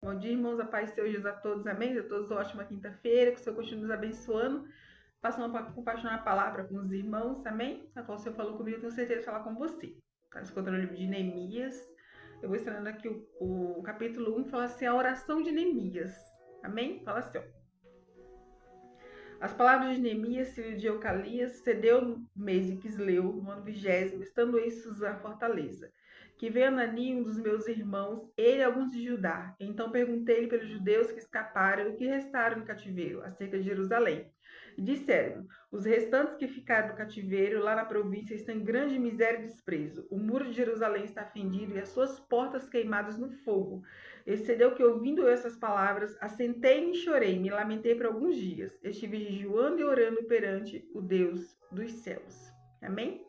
Bom dia, irmãos, a paz de Deus Jesus a todos, amém? A todos uma ótima quinta-feira, que o Senhor continue nos abençoando, passando para compartilhar a palavra com os irmãos, amém? A qual o Senhor falou comigo, eu tenho certeza de falar com você. Está escutando o livro de Neemias, eu vou estudando aqui o capítulo 1, fala assim, a oração de Neemias, amém? Fala assim, ó. As palavras de Neemias, filho de Eucalias, cedeu no mês de Quisleu, no ano 20º, estando em Suzã, fortaleza. Que veio Anani, um dos meus irmãos, ele e alguns de Judá. Então perguntei-lhe pelos judeus que escaparam e que restaram no cativeiro, acerca de Jerusalém. E disseram: os restantes que ficaram no cativeiro, lá na província, estão em grande miséria e desprezo. O muro de Jerusalém está fendido e as suas portas queimadas no fogo. Excedeu que, ouvindo eu essas palavras, assentei-me e chorei, me lamentei por alguns dias. Estive jejuando e orando perante o Deus dos céus. Amém?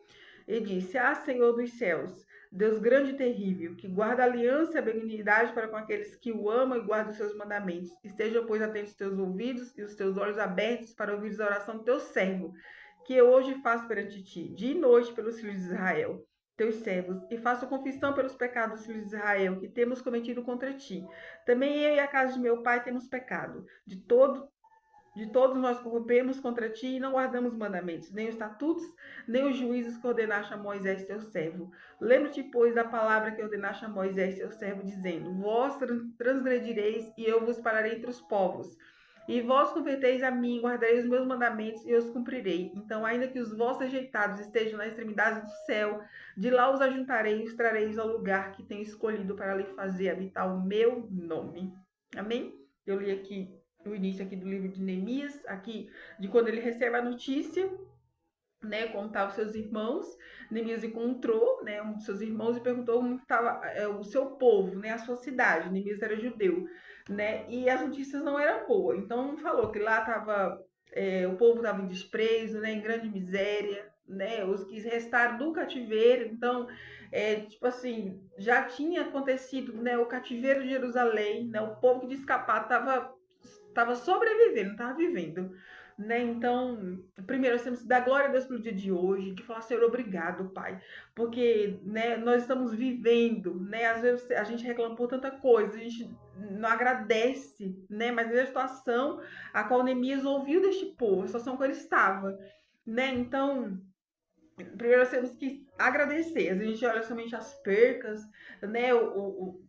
E disse: Ah, Senhor dos céus, Deus grande e terrível, que guarda a aliança e a benignidade para com aqueles que o amam e guardam os seus mandamentos. Estejam, pois, atentos os teus ouvidos e os teus olhos abertos para ouvir a oração do teu servo, que eu hoje faço perante ti, dia e noite pelos filhos de Israel, teus servos, e faço confissão pelos pecados dos filhos de Israel, que temos cometido contra ti. Também eu e a casa de meu pai temos pecado. De todos nós corrompemos contra ti e não guardamos mandamentos, nem os estatutos, nem os juízos que ordenaste a Moisés, teu servo. Lembra-te, pois, da palavra que ordenaste a Moisés, teu servo, dizendo: vós transgredireis e eu vos pararei entre os povos. E vós converteis a mim, guardarei os meus mandamentos e eu os cumprirei. Então, ainda que os vossos rejeitados estejam na extremidade do céu, de lá os ajuntarei e os trareis ao lugar que tenho escolhido para lhe fazer habitar o meu nome. Amém? Eu li aqui o início aqui do livro de Neemias, aqui de quando ele recebe a notícia, né, como estavam seus irmãos. Neemias encontrou, né, um dos seus irmãos e perguntou como estava o seu povo, né, a sua cidade. Neemias era judeu, né, e as notícias não eram boas. Então falou que lá estava o povo estava em desprezo, né, em grande miséria, né, os que restaram do cativeiro. Então, tipo assim, já tinha acontecido, né, o cativeiro de Jerusalém, né, o povo que tinha escapado estava sobrevivendo, estava vivendo, né? Então, primeiro nós temos que dar glória a Deus pelo dia de hoje, que falar, Senhor, obrigado, Pai, porque, né, nós estamos vivendo, né? Às vezes a gente reclama por tanta coisa, a gente não agradece, né? Mas é a situação a qual Neemias ouviu deste povo, a situação que ele estava, né? Então, primeiro nós temos que agradecer. A gente olha somente as percas, né? O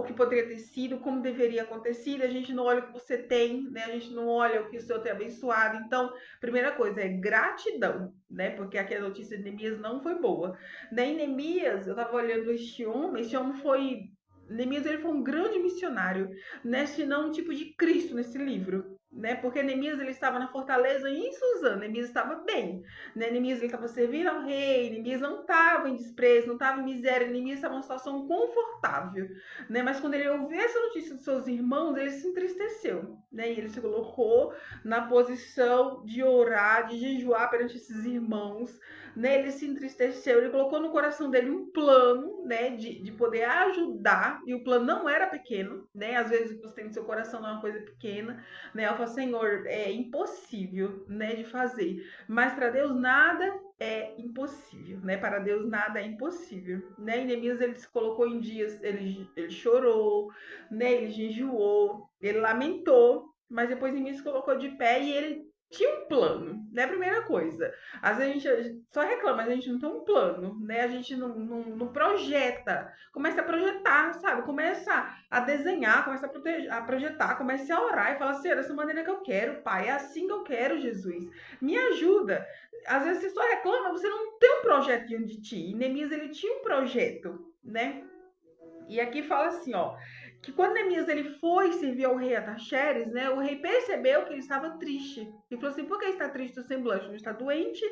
que poderia ter sido, como deveria acontecer, a gente não olha o que você tem, né? A gente não olha o que o Senhor tem abençoado. Então, primeira coisa é gratidão, né? Porque aqui a notícia de Neemias não foi boa. Né? Em Neemias, eu estava olhando esse homem foi. Neemias ele foi um grande missionário, né? Se não um tipo de Cristo nesse livro, né? Porque Neemias ele estava na fortaleza em Suzã, Neemias estava bem, né? Neemias estava servindo ao rei, Neemias não estava em desprezo, não estava em miséria, Neemias estava em uma situação confortável, né? Mas quando ele ouviu essa notícia dos seus irmãos, ele se entristeceu, né? E ele se colocou na posição de orar, de jejuar perante esses irmãos, né? Ele se entristeceu, ele colocou no coração dele um plano, né? De poder ajudar, e o plano não era pequeno, né? Às vezes o que você tem no seu coração não é uma coisa pequena, né? Eu falo, Senhor, é impossível, né? De fazer. Mas para Deus nada é impossível, né? Para Deus nada é impossível, né? E Neemias ele se colocou em dias, ele chorou, né? Ele jejuou, ele lamentou, mas depois Neemias se colocou de pé e ele tinha um plano, né? Primeira coisa, às vezes a gente só reclama, mas a gente não tem um plano, né? A gente não projeta, começa a projetar, sabe? Começa a desenhar, começa a projetar, começa a orar e fala assim, dessa maneira que eu quero, Pai, é assim que eu quero, Jesus. Me ajuda. Às vezes você só reclama, você não tem um projeto diante de ti. E Neemias, ele tinha um projeto, né? E aqui fala assim, ó, que quando Neemias ele foi servir ao rei Ataxeres, né, o rei percebeu que ele estava triste. E falou assim, por que está triste o semblante? Não está doente?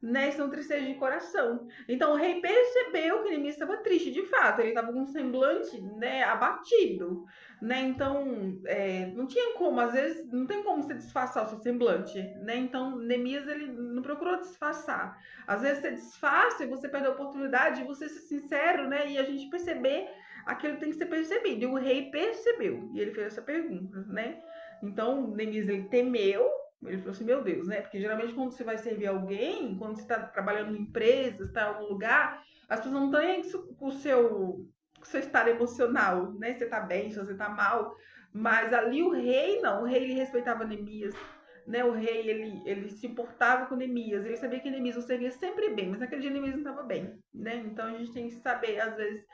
Né, estão tristeza de coração. Então o rei percebeu que Neemias estava triste, de fato, ele estava com um semblante, né, abatido, né? Então não tinha como, às vezes não tem como você disfarçar o seu semblante, né? Então Neemias ele não procurou disfarçar. Às vezes você disfarça e você perde a oportunidade de você ser sincero, né? E a gente perceber aquilo que tem que ser percebido. E o rei percebeu e ele fez essa pergunta, né? Então Neemias ele temeu. Ele falou assim, meu Deus, né? Porque geralmente quando você vai servir alguém, quando você está trabalhando em empresa, está em algum lugar, as pessoas não estão com o seu o seu estado emocional, né? Você tá bem, se você tá mal. Mas ali o rei não, o rei ele respeitava Neemias, né? O rei ele se importava com Neemias, ele sabia que Neemias o servia sempre bem, mas naquele dia Neemias não estava bem, né? Então a gente tem que saber às vezes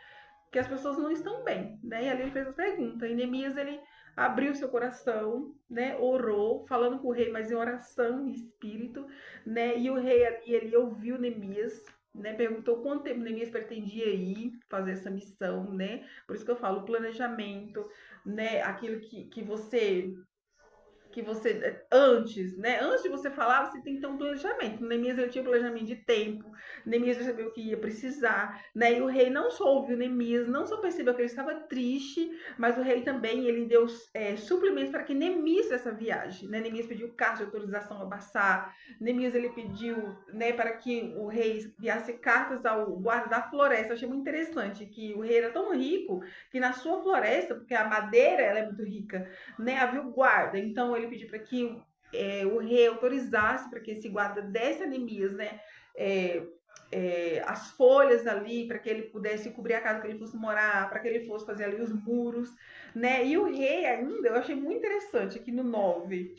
que as pessoas não estão bem, né? E ali ele fez a pergunta, e Neemias ele abriu seu coração, né? Orou, falando com o rei, mas em oração e espírito, né? E o rei ali ele ouviu Neemias, né, perguntou quanto tempo Neemias pretendia ir fazer essa missão, né? Por isso que eu falo, o planejamento, né? Aquilo que você antes, né? Antes de você falar, você tem que ter um planejamento. Neemias ele tinha um planejamento de tempo. Neemias já sabia o que ia precisar, né? E o rei não só ouviu Neemias, não só percebeu que ele estava triste, mas o rei também ele deu suplementos para que Neemias fizesse essa viagem, né? Neemias pediu carta de autorização a passar. Neemias ele pediu, né, para que o rei enviasse cartas ao guarda da floresta. Eu achei muito interessante que o rei era tão rico que na sua floresta, porque a madeira ela é muito rica, né, havia o guarda. Então ele pediu para que o rei autorizasse para que esse guarda desse a Neemias, né, as folhas ali, para que ele pudesse cobrir a casa que ele fosse morar, para que ele fosse fazer ali os muros, né? E o rei ainda, eu achei muito interessante aqui no 9,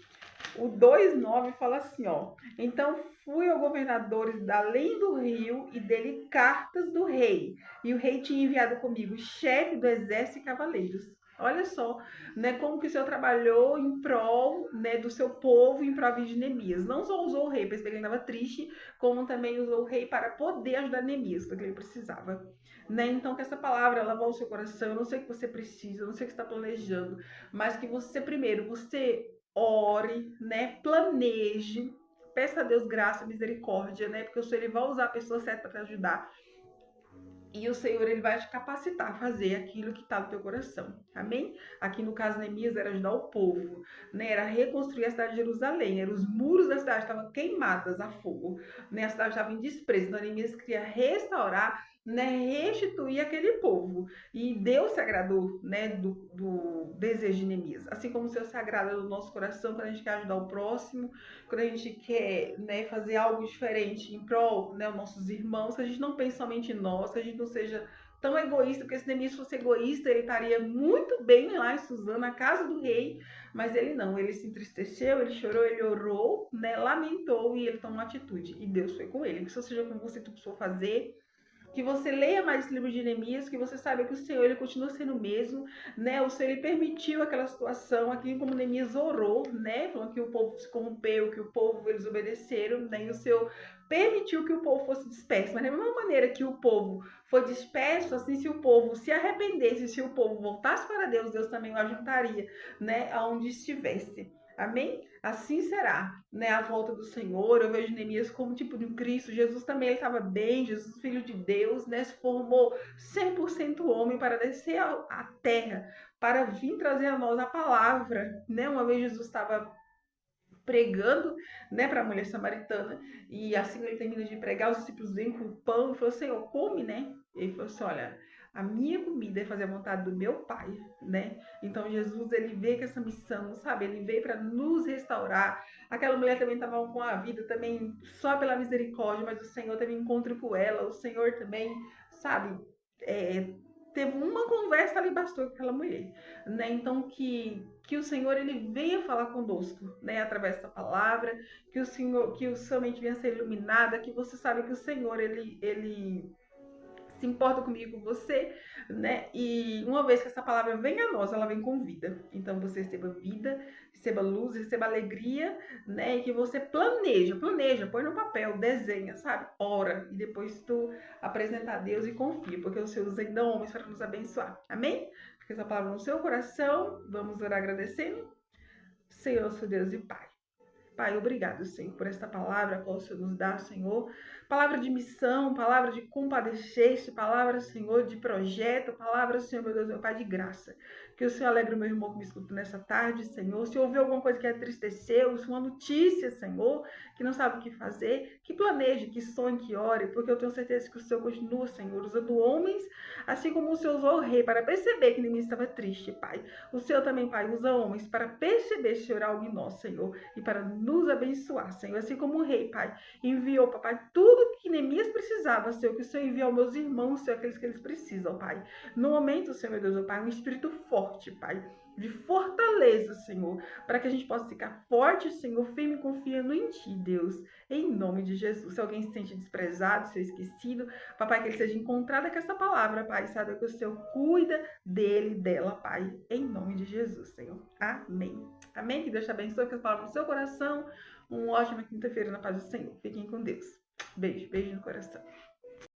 o 2:9 fala assim, ó. Então fui ao governadores da além do rio e dele cartas do rei. E o rei tinha enviado comigo chefe do exército e cavaleiros. Olha só, né, como que o Senhor trabalhou em prol, né, do seu povo, em prol de Neemias. Não só usou o rei, porque ele estava triste, como também usou o rei para poder ajudar Neemias, porque ele precisava. Né? Então, que essa palavra ela vá ao seu coração. Eu não sei o que você precisa, eu não sei o que você está planejando, mas que você, primeiro, você ore, né? Planeje, peça a Deus graça, misericórdia, né? Porque o Senhor ele vai usar a pessoa certa para te ajudar. E o Senhor ele vai te capacitar a fazer aquilo que está no teu coração. Amém? Aqui no caso Neemias era ajudar o povo, né? Era reconstruir a cidade de Jerusalém. Era os muros da cidade estavam queimados a fogo, né? A cidade estava em desprezo. Então Neemias queria restaurar, né, restituir aquele povo. E Deus se agradou, né, do desejo de Neemias. Assim como o Senhor se agrada do nosso coração quando a gente quer ajudar o próximo, quando a gente quer, né, fazer algo diferente em prol, né, os nossos irmãos, que a gente não pense somente em nós, que a gente não seja tão egoísta, porque se Neemias fosse egoísta, ele estaria muito bem lá em Suzã, na casa do rei, mas ele não, ele se entristeceu, ele chorou, ele orou, né, lamentou e ele tomou uma atitude, e Deus foi com ele. Que isso seja com você, tu precisou fazer, que você leia mais esse livro de Neemias, que você saiba que o Senhor ele continua sendo o mesmo, né? O Senhor ele permitiu aquela situação, aqui como Neemias orou, né? Falando que o povo se corrompeu, que o povo eles obedeceram, né? E o Senhor permitiu que o povo fosse disperso. Mas da mesma maneira que o povo foi disperso, assim, se o povo se arrependesse, se o povo voltasse para Deus, Deus também o ajuntaria, né? Aonde estivesse. Amém? Assim será, né? A volta do Senhor. Eu vejo Neemias como tipo de Cristo. Jesus também estava bem. Jesus, filho de Deus, né? Se formou 100% homem para descer à terra, para vir trazer a nós a palavra, né? Uma vez Jesus estava pregando, né, para a mulher samaritana, e assim ele termina de pregar, os discípulos vêm com o pão e falou, Senhor, come, né? E ele falou assim, olha, a minha comida é fazer a vontade do meu Pai, né? Então Jesus, ele veio com essa missão, sabe? Ele veio para nos restaurar. Aquela mulher também estava com a vida também só pela misericórdia, mas o Senhor teve um encontro com ela, o Senhor também, sabe? Teve uma conversa ali bastou com aquela mulher, né? Então que o Senhor ele venha falar conosco, né, através dessa palavra, que o Senhor, que o sua mente venha ser iluminada, que você sabe que o Senhor ele se importa comigo, com você, né? E uma vez que essa palavra vem a nós, ela vem com vida. Então você receba vida, receba luz, receba alegria, né? E que você planeja, põe no papel, desenha, sabe? Ora e depois tu apresenta a Deus e confia, porque o Senhor usa ainda homens para nos abençoar. Amém? Fica essa palavra no seu coração. Vamos orar agradecendo. Senhor, nosso Deus e Pai. Pai, obrigado, Senhor, por esta palavra que o Senhor nos dá, Senhor. Palavra de missão, palavra de compadecer, palavra, Senhor, de projeto, palavra, Senhor, meu Deus, meu Pai, de graça. Que o Senhor alegre o meu irmão que me escuta nessa tarde, Senhor. Se ouviu alguma coisa que entristeceu, se uma notícia, Senhor, que não sabe o que fazer, que planeje, que sonhe, que ore, porque eu tenho certeza que o Senhor continua, Senhor, usando homens, assim como o Senhor usou o rei, para perceber que o inimigo estava triste, Pai. O Senhor também, Pai, usa homens para perceber, Senhor, algo em nós, Senhor, e para nos abençoar, Senhor. Assim como o rei, Pai, enviou, Papai, tudo tudo que Neemias precisava, Senhor, que o Senhor envia aos meus irmãos, Senhor, aqueles que eles precisam, Pai. No momento, Senhor, meu Deus, ó Pai, um espírito forte, Pai, de fortaleza, Senhor, para que a gente possa ficar forte, Senhor, firme e confiando em Ti, Deus, em nome de Jesus. Se alguém se sente desprezado, se esquecido, Papai, que ele seja encontrado com essa palavra, Pai, sabe que o Senhor cuida dele, dela, Pai, em nome de Jesus, Senhor. Amém. Amém. Que Deus te abençoe, que as palavras no seu coração. Uma ótima quinta-feira na paz do Senhor. Fiquem com Deus. Beijo, beijo no coração.